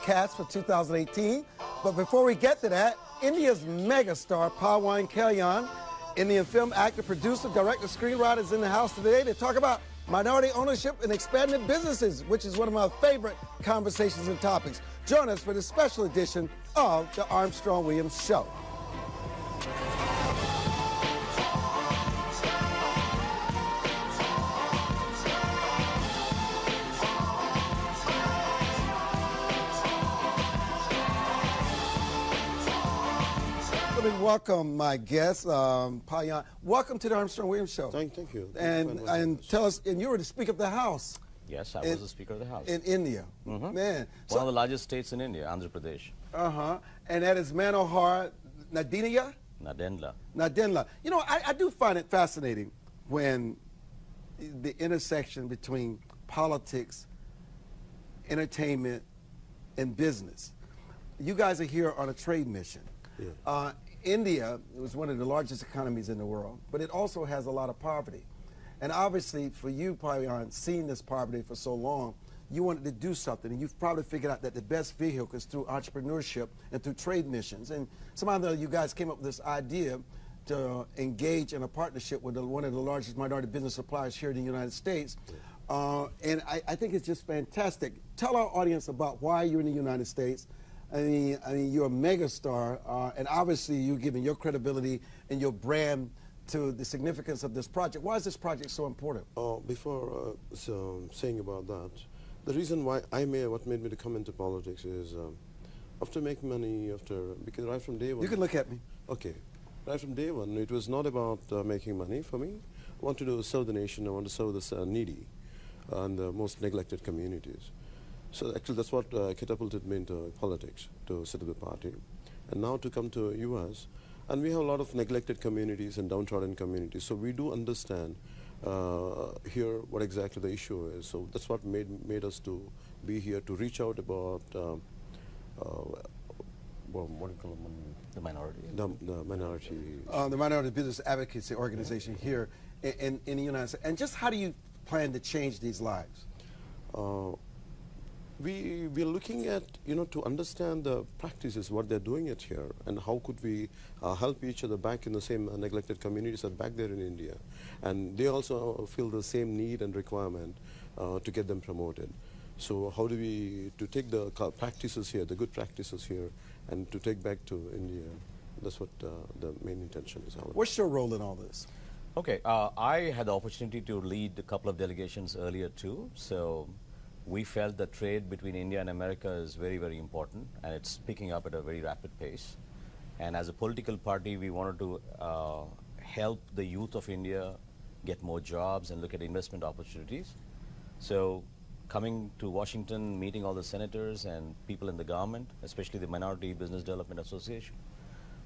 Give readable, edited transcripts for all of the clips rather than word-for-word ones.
Cast for 2018. But before we get to that, India's megastar Pawan Kalyan, Indian film actor, producer, director, screenwriter, is in the house today to talk about minority ownership and expanded businesses, which is one of my favorite conversations and topics. Join us for this special edition of the Armstrong-Williams Show. Welcome, my guest, Pawan. Welcome to the Armstrong-Williams Show. Thank you. And tell us, and you were the Speaker of the House. Yes, I was the Speaker of the House. In India. Mm-hmm. Man. One of the largest states in India, Andhra Pradesh. And that is Manohar Nadenia? Nadendla. You know, I do find it fascinating when the intersection between politics, entertainment, and business. You guys are here on a trade mission. Yeah. India was one of the largest economies in the world, but it also has a lot of poverty. And obviously, for you, Pawan, seeing this poverty for so long, you wanted to do something, and you've probably figured out that the best vehicle is through entrepreneurship and through trade missions. And somehow you guys came up with this idea to engage in a partnership with one of the largest minority business suppliers here in the United States. And I think it's just fantastic. Tell our audience about why you're in the United States. I mean, you're a megastar, and obviously you're giving your credibility and your brand to the significance of this project. Why is this project so important? Before saying about that, the reason why what made me to come into politics is after making money, because right from day one. You can look at me. Okay, right from day one, it was not about making money for me. I wanted to serve the nation. I want to serve the needy and the most neglected communities. So actually that's what catapulted me into politics, to set up the party. And now to come to US, and we have a lot of neglected communities and downtrodden communities, so we do understand here what exactly the issue is. So that's what made us to be here, to reach out about, what do you call them? The minority. The minority. The Minority Business Advocacy Organization here in the United States. And just how do you plan to change these lives? We're looking at, to understand the practices, what they're doing it here, and how could we help each other back in the same neglected communities that back there in India. And they also feel the same need and requirement to get them promoted. So how do we, to take the practices here, the good practices here, and to take back to India. That's what the main intention is. What's your role in all this? Okay, I had the opportunity to lead a couple of delegations earlier too. So we felt that trade between India and America is very, very important, and it's picking up at a very rapid pace. And as a political party, we wanted to help the youth of India get more jobs and look at investment opportunities. So coming to Washington, meeting all the senators and people in the government, especially the Minority Business Development Association,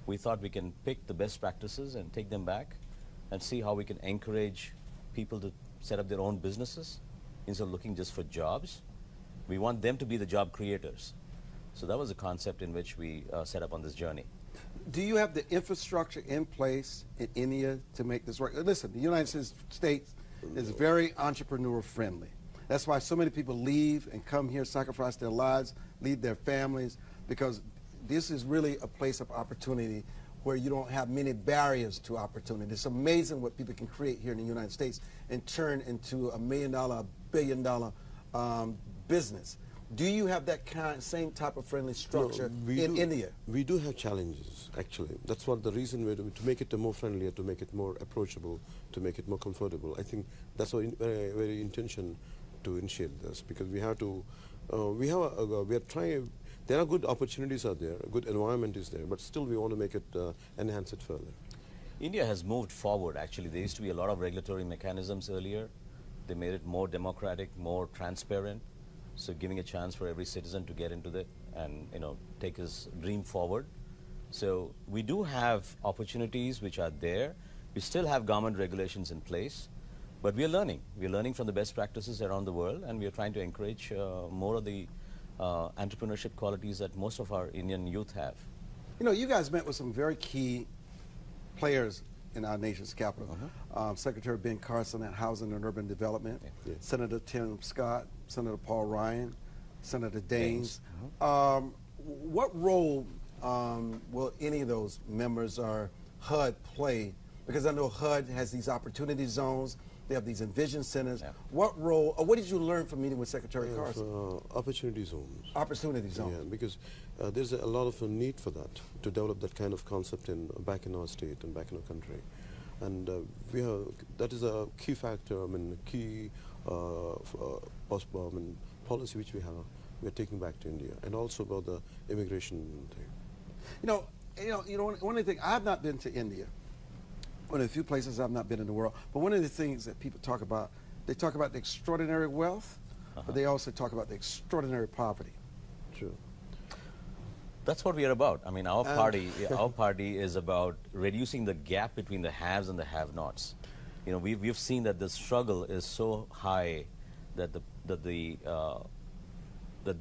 we thought we can pick the best practices and take them back and see how we can encourage people to set up their own businesses instead of looking just for jobs. We want them to be the job creators. So that was the concept in which we set up on this journey. Do you have the infrastructure in place in India to make this work? Listen, the United States is very entrepreneur friendly. That's why so many people leave and come here, sacrifice their lives, leave their families, because this is really a place of opportunity where you don't have many barriers to opportunity. It's amazing what people can create here in the United States and turn into $1 million, $1 billion business. Do you have that same type of friendly structure in India? We do have challenges, actually. That's what the reason we're doing, to make it more friendlier, to make it more approachable, to make it more comfortable. I think that's our very intention to initiate this, because we have to, we are trying. There are good opportunities out there, a good environment is there, but still we want to make it, enhance it further. India has moved forward, actually. There used to be a lot of regulatory mechanisms earlier. They made it more democratic, more transparent, so giving a chance for every citizen to get into it and, take his dream forward. So we do have opportunities which are there. We still have government regulations in place, but we are learning. We are learning from the best practices around the world, and we are trying to encourage more of the entrepreneurship qualities that most of our Indian youth have. You guys met with some very key players in our nation's capital. Secretary Ben Carson at Housing and Urban Development, Senator Tim Scott, Senator Paul Ryan, Senator Daines. What role will any of those members or HUD play? Because I know HUD has these opportunity zones. They have these Envision centers. Yeah. What role, or what did you learn from meeting with Secretary Carson? Opportunity zones. Opportunity zones. Yeah, because there's a lot of need for that, to develop that kind of concept back in our state and back in our country. And that is a key factor, key policy which we are taking back to India, and also about the immigration thing. One of the things, I have not been to India. One of the few places I've not been in the world. But one of the things that people talk about, they talk about the extraordinary wealth, but they also talk about the extraordinary poverty. True. That's what we are about. I mean, our party is about reducing the gap between the haves and the have-nots. We've seen that the struggle is so high that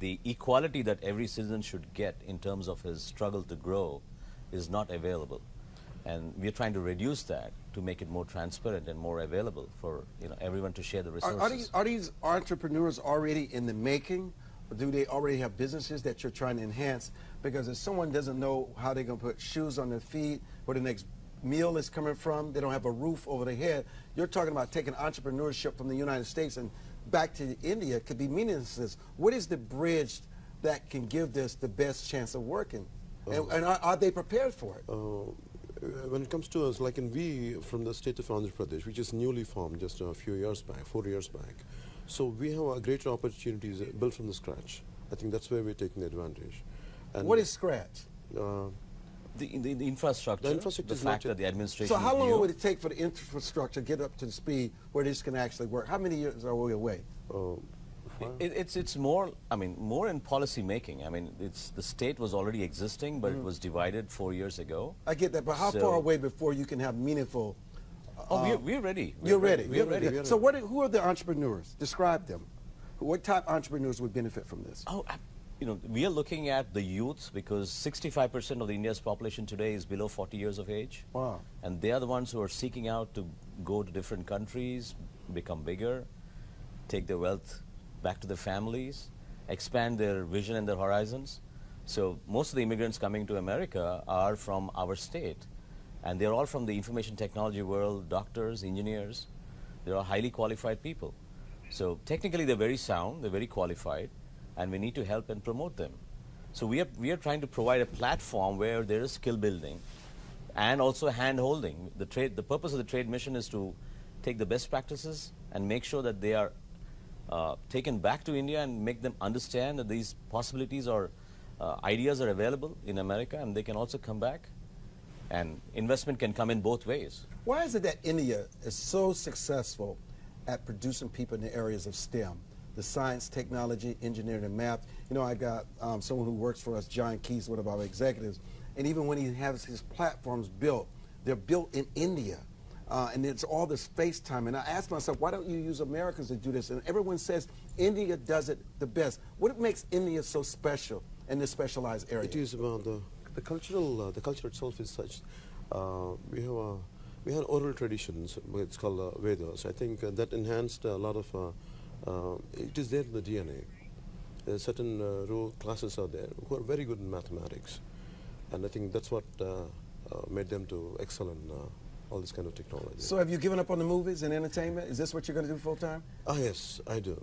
the equality that every citizen should get in terms of his struggle to grow is not available. And we're trying to reduce that to make it more transparent and more available for everyone to share the resources. Are these entrepreneurs already in the making? Or do they already have businesses that you're trying to enhance? Because if someone doesn't know how they're going to put shoes on their feet, where the next meal is coming from, they don't have a roof over their head, you're talking about taking entrepreneurship from the United States and back to India could be meaningless. What is the bridge that can give this the best chance of working? And are they prepared for it? When it comes to us, like we from the state of Andhra Pradesh, which is newly formed just a few years back, 4 years back, so we have greater opportunities built from the scratch. I think that's where we're taking advantage. And what is scratch? The infrastructure, the fact that the administration. So how long would it take for the infrastructure to get up to the speed where this can actually work? How many years are we away? It's more, more in policy making. The state was already existing, but it was divided 4 years ago. I get that, but how far away before you can have meaningful? We're ready. You're ready. We're ready. So who are the entrepreneurs? Describe them. What type of entrepreneurs would benefit from this? We are looking at the youth, because 65% of India's population today is below 40 years of age. Wow. And they are the ones who are seeking out to go to different countries, become bigger, take their wealth back to their families, expand their vision and their horizons. So most of the immigrants coming to America are from our state, and they're all from the information technology world, doctors, engineers. They're all highly qualified people. So technically they're very sound, they're very qualified, and we need to help and promote them. So we are trying to provide a platform where there is skill building and also hand holding. The purpose of the trade mission is to take the best practices and make sure that they are taken back to India and make them understand that these possibilities or ideas are available in America, and they can also come back, and investment can come in both ways. Why is it that India is so successful at producing people in the areas of STEM, the science, technology, engineering, and math? I got someone who works for us, John Keys, one of our executives, and even when he has his platforms built, they're built in India. And it's all this space time. And I asked myself, why don't you use Americans to do this? And everyone says India does it the best. What makes India so special in this specialized area? It is about the culture itself is such. We have oral traditions, it's called Vedas. I think that enhanced a lot of, it is there in the DNA. Certain classes are there who are very good in mathematics. And I think that's what made them to excel in all this kind of technology. So have you given up on the movies and entertainment? Is this what you're going to do full time? Yes, I do.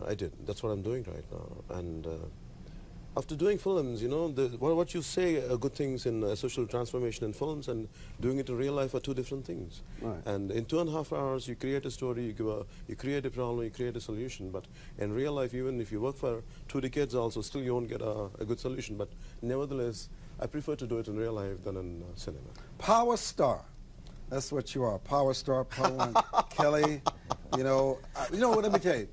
I did. That's what I'm doing right now. And after doing films, what you say good things in social transformation in films and doing it in real life are two different things. Right. And in 2.5 hours, you create a story, you create a problem, you create a solution. But in real life, even if you work for 2 decades also, still you won't get a good solution. But nevertheless, I prefer to do it in real life than in cinema. Power star. That's what you are, power star, Pawan Kelly. Let me tell you,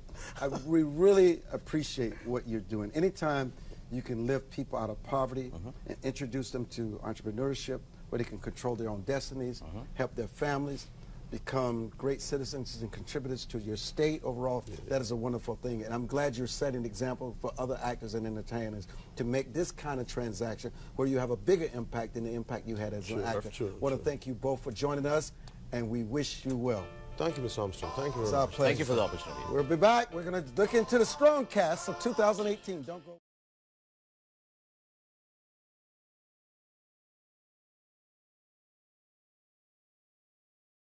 we really appreciate what you're doing. Anytime you can lift people out of poverty and introduce them to entrepreneurship, where they can control their own destinies, help their families, become great citizens and contributors to your state overall, that is a wonderful thing. And I'm glad you're setting an example for other actors and entertainers to make this kind of transaction where you have a bigger impact than the impact you had as an actor. I want to thank you both for joining us, and we wish you well. Thank you, Mr. Armstrong. Thank you very It's our much. pleasure. Thank you for the opportunity. We'll be back. We're going to look into the strong cast of 2018. Don't go.